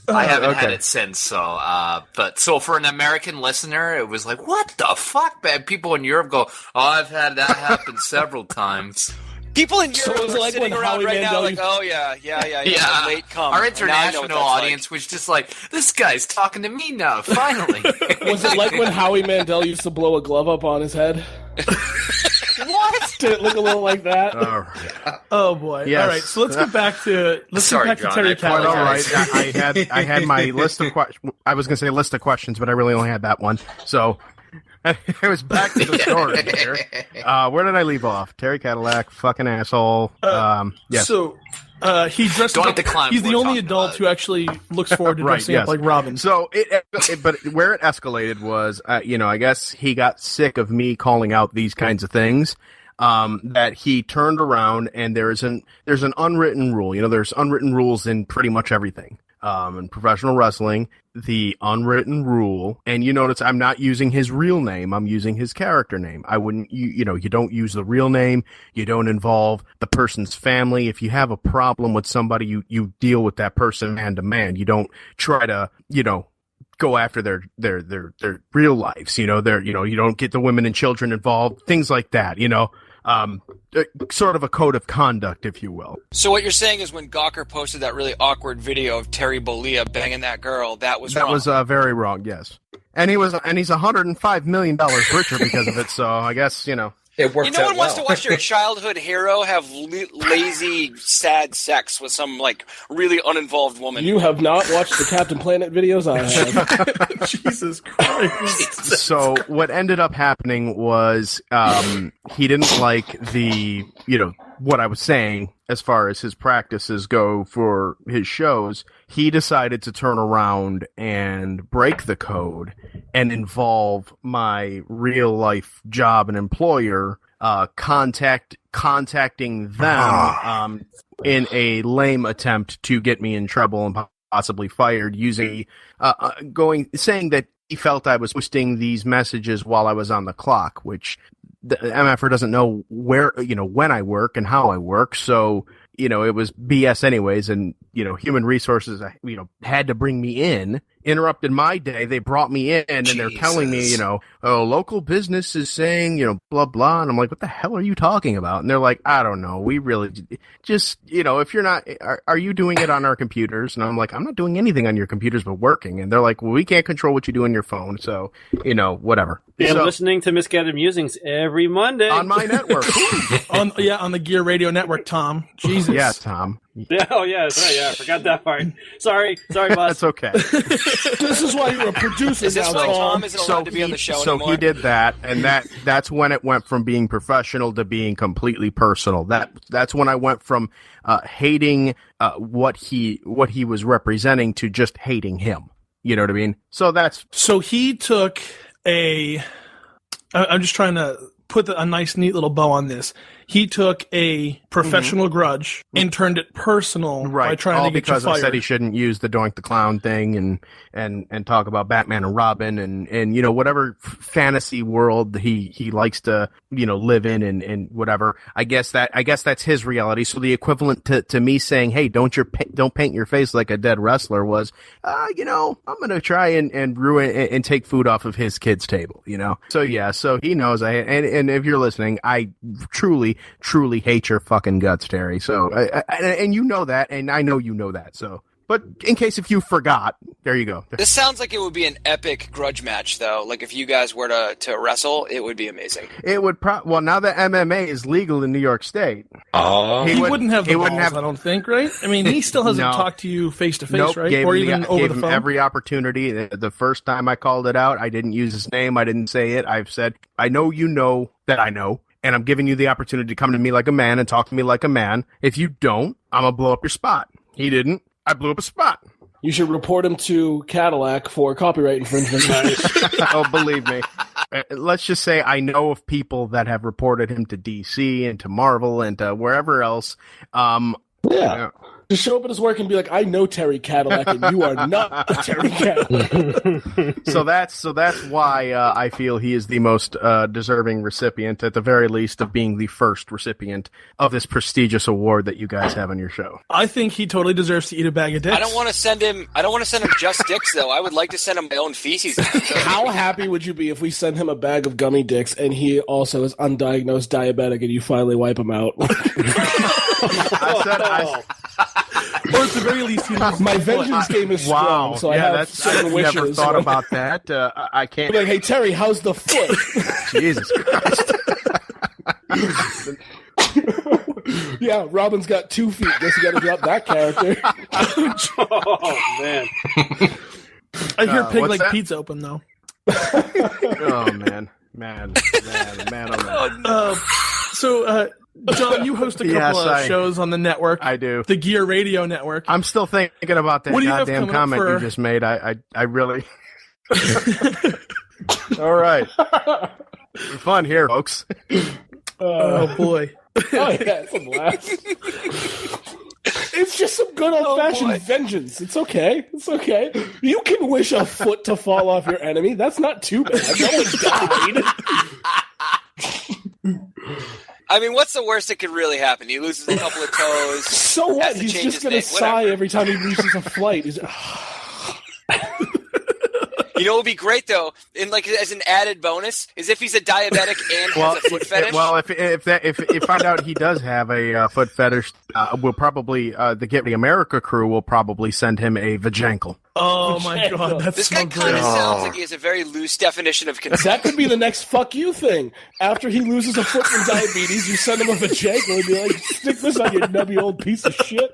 I haven't had it since. So for an American listener, it was like, what the fuck, man? People in Europe go, oh, I've had that happen several times. People in Europe are like sitting around right now like, oh, yeah. Late come. Our international audience was just like, this guy's talking to me now, finally. Was it like when Howie Mandel used to blow a glove up on his head? What? Did it look a little like that? All right. Oh, boy. Yes. All right, so let's get back to Terry Cadillac. All right. I had my list of questions. I was going to say list of questions, but I really only had that one. So I was back to the story here. Where did I leave off? Terry Cadillac, fucking asshole. Yes. So he dressed up. He's the only adult who actually looks forward to dressing up like Robin. So but where it escalated was, I guess he got sick of me calling out these kinds of things. That he turned around and there's an unwritten rule. There's unwritten rules in pretty much everything. in professional wrestling, the unwritten rule, and you notice I'm not using his real name, I'm using his character name. I wouldn't, you don't use the real name, you don't involve the person's family. If you have a problem with somebody, you deal with that person man to man. You don't try to, go after their real lives, you don't get the women and children involved, things like that, sort of a code of conduct, if you will. So what you're saying is when Gawker posted that really awkward video of Terry Bollea banging that girl, that was wrong. That was very wrong, yes. And he's $105 million richer because of it, so I guess, It worked no out one wants well. to watch their childhood hero have lazy, sad sex with some really uninvolved woman. You have not watched the Captain Planet videos I have. Jesus Christ. So what ended up happening was he didn't like the, what I was saying as far as his practices go for his shows. He decided to turn around and break the code and involve my real life job and employer, contacting them in a lame attempt to get me in trouble and possibly fired, using saying that he felt I was posting these messages while I was on the clock, which the MFR doesn't know where, when I work and how I work. So, it was BS anyways. And, human resources, had to bring me in, interrupted my day. They brought me in and they're telling me, local business is saying, blah, blah. And I'm like, what the hell are you talking about? And they're like, I don't know. We really just, if you're not, are you doing it on our computers? And I'm like, I'm not doing anything on your computers but working. And they're like, well, we can't control what you do on your phone. So, whatever. And listening to Misguided Musings every Monday on my network. on the Gear Radio Network, Tom. Jesus. Yeah, Tom. Yeah, that's right. Yeah, I forgot that part. Sorry, boss. That's okay. This is why you're a producer Is this now, why Tom. Tom isn't allowed to be on the show anymore? So he did that, and that's when it went from being professional to being completely personal. That's when I went from hating what he was representing to just hating him. You know what I mean? So he took I'm just trying to put a nice, neat little bow on this. He took a professional grudge and turned it personal by trying to get you fired. Because I said he shouldn't use the Doink the Clown thing and talk about Batman and Robin and whatever fantasy world he likes to live in and whatever. I guess that's his reality. So the equivalent to me saying, hey, don't paint your face like a dead wrestler was, I'm gonna try and ruin and take food off of his kid's table. So yeah, so he knows and if you're listening, I truly hate your fucking guts, Terry. So, and you know that, and I know you know that. So, but in case if you forgot, there you go. This sounds like it would be an epic grudge match, though. Like if you guys were to wrestle, it would be amazing. It would well, now that MMA is legal in New York State, he wouldn't have the balls, I don't think, right? I mean, he still hasn't talked to you face to face, right? Gave or even over gave the him phone. every opportunity. The first time I called it out, I didn't use his name. I didn't say it. I've said, I know you know that I know. And I'm giving you the opportunity to come to me like a man and talk to me like a man. If you don't, I'm going to blow up your spot. He didn't. I blew up a spot. You should report him to Cadillac for copyright infringement. Oh, believe me. Let's just say I know of people that have reported him to DC and to Marvel and to wherever else. Yeah. Just show up at his work and be like, I know Terry Cadillac, and you are not Terry Cadillac. So that's why I feel he is the most deserving recipient, at the very least, of being the first recipient of this prestigious award that you guys have on your show. I think he totally deserves to eat a bag of dicks. I don't want to send him just dicks, though. I would like to send him my own feces. How happy would you be if we send him a bag of gummy dicks and he also is undiagnosed diabetic and you finally wipe him out? Or at the very least, he loses my vengeance game is strong, so I have certain wishes. Never thought about that. I can't. Like, hey Terry, how's the foot? Jesus Christ. Yeah, Robin's got 2 feet. Guess you got to drop that character. Oh man! I hear Pig Like that? Pete's open though. Oh man. So, John, you host a couple of shows on the network. I do. The Gear Radio Network. I'm still thinking about that goddamn comment you just made. I really... All right. Fun here, folks. Oh, boy. Oh, yeah, it's a blast. It's just some good old-fashioned vengeance. It's okay. It's okay. You can wish a foot to fall off your enemy. That's not too bad. No one died. I mean, what's the worst that could really happen? He loses a couple of toes. So what? He's just going to sigh every time he reaches a flight. He's You know what would be great, though, as an added bonus, is if he's a diabetic and has a foot fetish. Well, if find out he does have a foot fetish, we'll probably the Get Me America crew will probably send him a vajankle. Oh my god, that's this guy kind of sounds like he has a very loose definition of consent. That could be the next fuck you thing. After he loses a foot from diabetes, you send him a vajankle and be like, stick this on your nubby old piece of shit.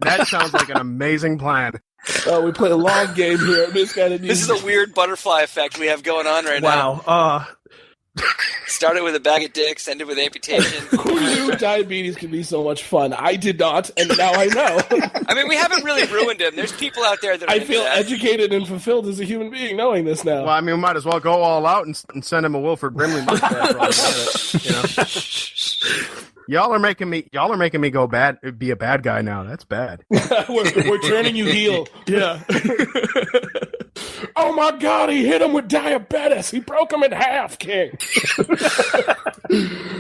That sounds like an amazing plan. We play a long game here at Misguided Musings. This is a weird butterfly effect we have going on right now. Wow. Started with a bag of dicks, ended with amputation. Who knew diabetes could be so much fun? I did not, and now I know. I mean, we haven't really ruined him. There's people out there that are I feel educated and fulfilled as a human being knowing this now. Well, I mean, we might as well go all out and send him a Wilford Brimley mustache. You know? Y'all are making me go be a bad guy now. That's bad. we're turning you heel. Yeah. Oh my God! He hit him with diabetes. He broke him in half, King.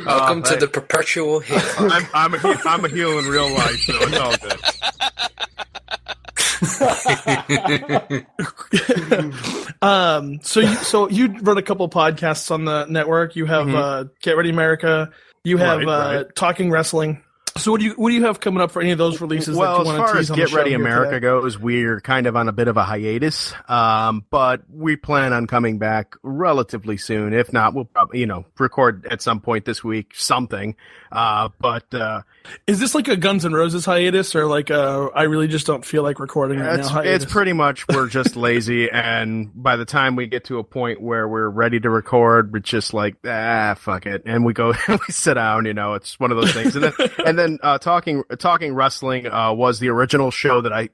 Welcome to the perpetual heel. I'm a heel in real life, so it's all good. So you run a couple podcasts on the network. You have Get Ready America. You have Talking Wrestling. So what do you have coming up for any of those releases? Well, that you as want far to as Get Ready America goes, we're kind of on a bit of a hiatus, but we plan on coming back relatively soon. If not, we'll probably record at some point this week something. But is this like a Guns N' Roses hiatus, or like I really just don't feel like recording right now hiatus? It's pretty much we're just lazy, and by the time we get to a point where we're ready to record, we're just like, fuck it, and we go and we sit down. It's one of those things, and then talking wrestling was the original show that I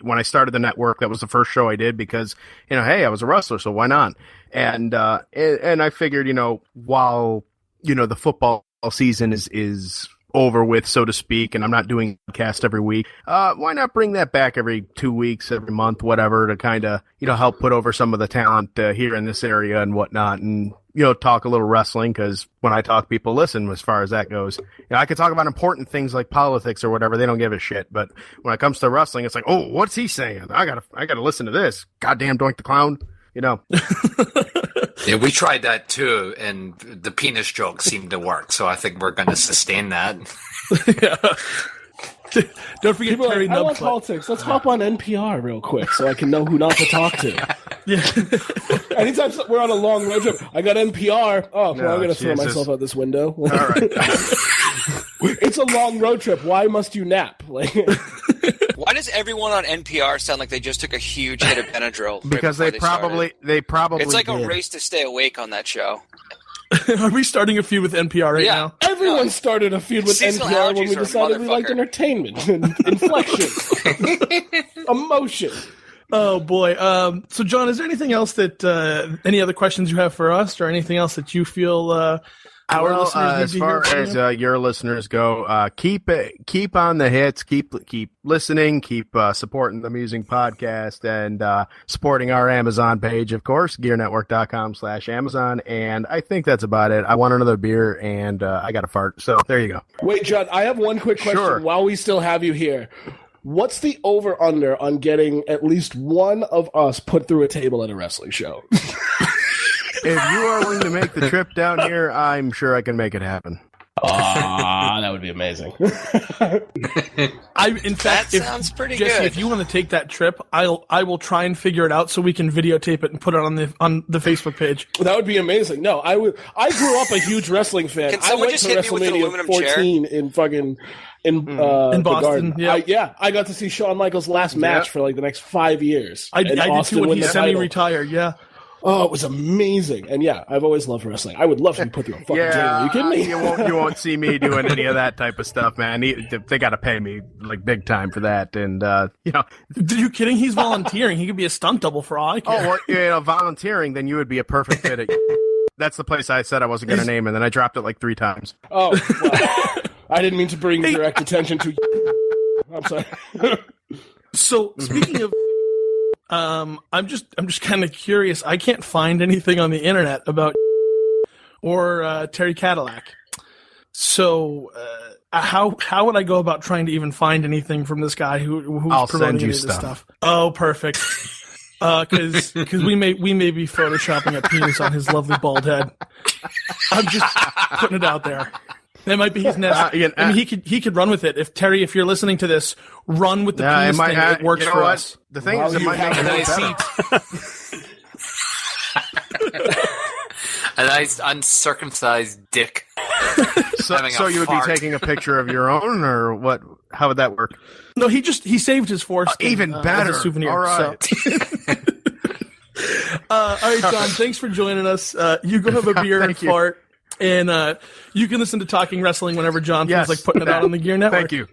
when I started the network, that was the first show I did because hey, I was a wrestler, so why not? And I figured while the football season is over with, so to speak, and I'm not doing a podcast every week, why not bring that back every 2 weeks, every month, whatever, to kind of help put over some of the talent here in this area and whatnot, and talk a little wrestling, because when I talk, people listen. As far as that goes, I could talk about important things like politics or whatever, they don't give a shit, but when it comes to wrestling, it's like, oh, what's he saying? I gotta listen to this. Goddamn Doink the Clown. Yeah, we tried that too, and the penis joke seemed to work. So I think we're going to sustain that. Don't forget Terry I want politics. Let's hop on NPR real quick so I can know who not to talk to. Yeah. Anytime we're on a long road trip, I got NPR. Oh, well, I'm going to throw myself out this window. All right. It's a long road trip. Why must you nap? Why does everyone on NPR sound like they just took a huge hit of Benadryl? Because they probably It's like did. a race to stay awake on that show. Are we starting a feud with NPR right now? Everyone started a feud with NPR when we decided we liked entertainment and inflection, emotion. Oh boy. So John, is there anything else that any other questions you have for us, or anything else that you feel our listeners need as to far hear as your listeners go, keep on the hits, keep listening, keep supporting the Musing Podcast, and supporting our Amazon page, of course, gearnetwork.com/Amazon. And I think that's about it. I want another beer, and I got to fart. So there you go. Wait, John, I have one quick question. Sure. While we still have you here, what's the over-under on getting at least one of us put through a table at a wrestling show? If you are willing to make the trip down here, I'm sure I can make it happen. That would be amazing. Sounds pretty Jesse, good. if you want to take that trip, I will try and figure it out so we can videotape it and put it on the Facebook page. That would be amazing. No, I grew up a huge wrestling fan. Can someone I went just to hit me with an WrestleMania aluminum 14 in fucking in Boston. Garden. Yeah. I got to see Shawn Michaels' last match for like the next 5 years. I did too when win he's the title. semi-retired. Yeah. Oh, it was amazing. And yeah, I've always loved wrestling. I would love to be put through a fucking table. Are you kidding me? You won't see me doing any of that type of stuff, man. They got to pay me like big time for that, and Are you kidding? He's volunteering. He could be a stunt double for all I care. Oh, well, volunteering, then you would be a perfect fit at. That's the place I said I wasn't going to name, and then I dropped it like 3 times. Oh, well, I didn't mean to bring direct attention to. I'm sorry. So speaking of, I'm just kind of curious. I can't find anything on the internet about or Terry Cadillac. So how would I go about trying to even find anything from this guy who's promoting any of this stuff? Oh, perfect. Because we may be photoshopping a penis on his lovely bald head. I'm just putting it out there. That might be his next. I mean, he could run with it. If Terry, if you're listening to this, run with the penis thing. It works for us. The thing is, it might make it better. A nice uncircumcised dick. So you would be taking a picture of your own, or what? How would that work? No, he saved his foreskin. Even better. As a souvenir. All right. So. All right, John. Thanks for joining us. You go have a beer and fart, and you can listen to Talking Wrestling whenever John feels like putting it out on the Gear Network. Thank you.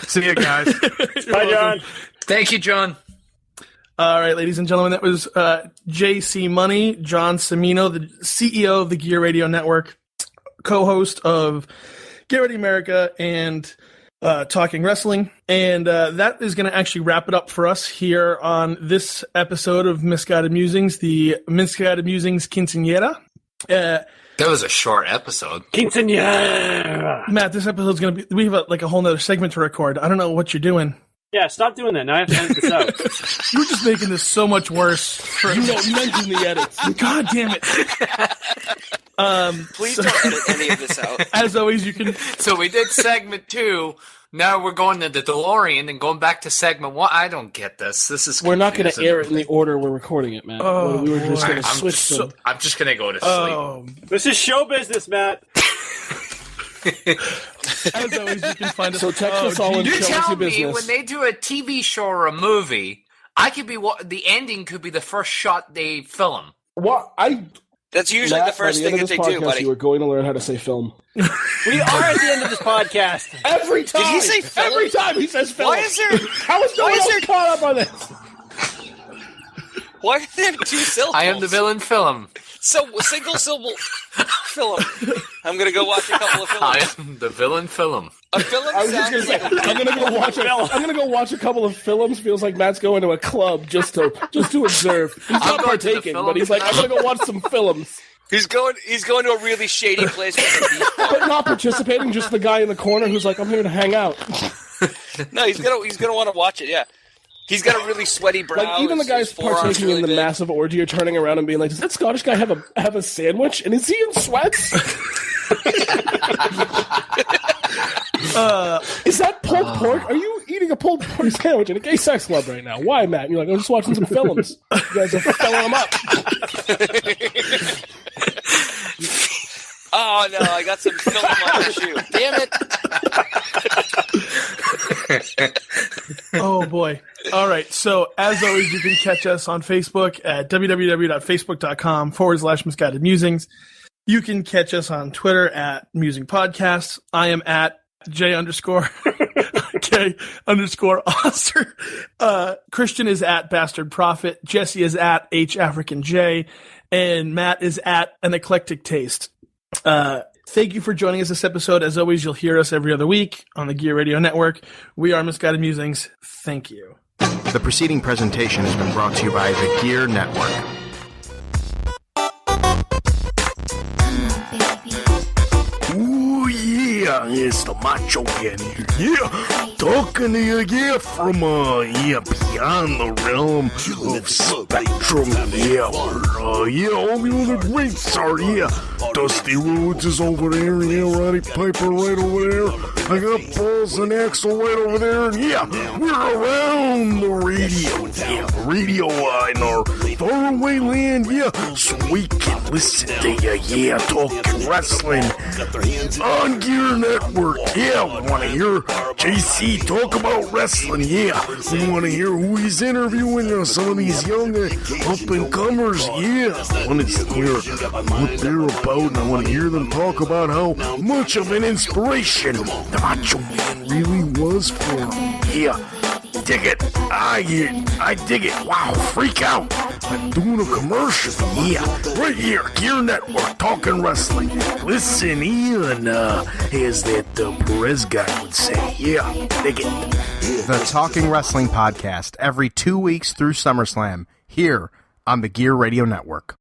See you guys. Bye, John. Thank you, John. All right, ladies and gentlemen, that was JC Money, John Cimino, the CEO of the Gear Radio Network, co-host of Get Ready America and Talking Wrestling. And that is going to actually wrap it up for us here on this episode of Misguided Musings, the Misguided Musings Quinceanera. That was a short episode. Quinceanera! Matt, this episode's going to be, we have a whole nother segment to record. I don't know what you're doing. Yeah, stop doing that. Now I have to edit this out. You're just making this so much worse. You don't mention the edits. God damn it. Please don't edit any of this out. As always, you can... So we did segment 2. Now we're going to the DeLorean and going back to segment 1. I don't get this. This is confusing. We're not going to air it in the order we're recording it, man. We were just going to switch them. I'm just going to go to sleep. This is show business, Matt. As always, you can find us. So text us all and You show us tell your me business. when they do a TV show or a movie, I could be the ending could be the first shot they film. What That's usually Matt, the first by the thing end that of they this do, podcast, buddy. You are going to learn how to say film. We are at the end of this podcast. Every time. Did he say film? Every time he says film. Why is there? How is no one else caught up on this? Why are there 2 syllables? I am the villain film. So single syllable film. I'm gonna go watch a couple of films. I am the villain film. A film I was just sounds gonna say, I'm gonna go watch a couple of films. Feels like Matt's going to a club just to observe. He's not going to the partaking, film. but he's like, I'm gonna go watch some films. He's going to a really shady place with a beach bar. But not participating, just the guy in the corner who's like, I'm here to hang out. No, he's gonna want to watch it. Yeah, he's got a really sweaty brow. Like even the his guys forearms partaking really in the big. massive orgy are turning around and being like, does that Scottish guy have a sandwich? And is he in sweats? Is that pulled pork? Are you eating a pulled pork sandwich in a gay sex club right now? Why, Matt? You're like, I'm just watching some films. You guys are filling them up. Oh no, I got some film on my shoe. Damn it. Oh boy. All right. So as always, you can catch us on Facebook at www.facebook.com/misguided musings. You can catch us on Twitter at Musing Podcasts. I am at J_K_Oster. Christian is at Bastard Prophet. Jesse is at H African J, and Matt is at An Eclectic Taste. Thank you for joining us this episode. As always, you'll hear us every other week on the Gear Radio Network. We are Misguided Musings. Thank you. The preceding presentation has been brought to you by the Gear Network. Ooh, yeah, it's the Macho Man here. Yeah, talking to you, from, beyond the realm of spectrum. Yeah, all the other greats are, Dusty Rhodes is over there, Roddy Piper right over there. I got Balls and Axel right over there, and we're around the radio. The radio in our faraway land, so we can listen to you, talking wrestling on Gear Network. We want to hear JC talk about wrestling. We want to hear who he's interviewing, some of these young up-and-comers. I want to hear what they're about, and I want to hear them talk about how much of an inspiration the Macho Man really was for him. Dig it. I dig it. Wow, freak out. I'm doing a commercial. Yeah, right here, Gear Network, talking wrestling. Listen in, as that Perez guy would say. Yeah, dig it. The Talking Wrestling Podcast, every 2 weeks through SummerSlam, here on the Gear Radio Network.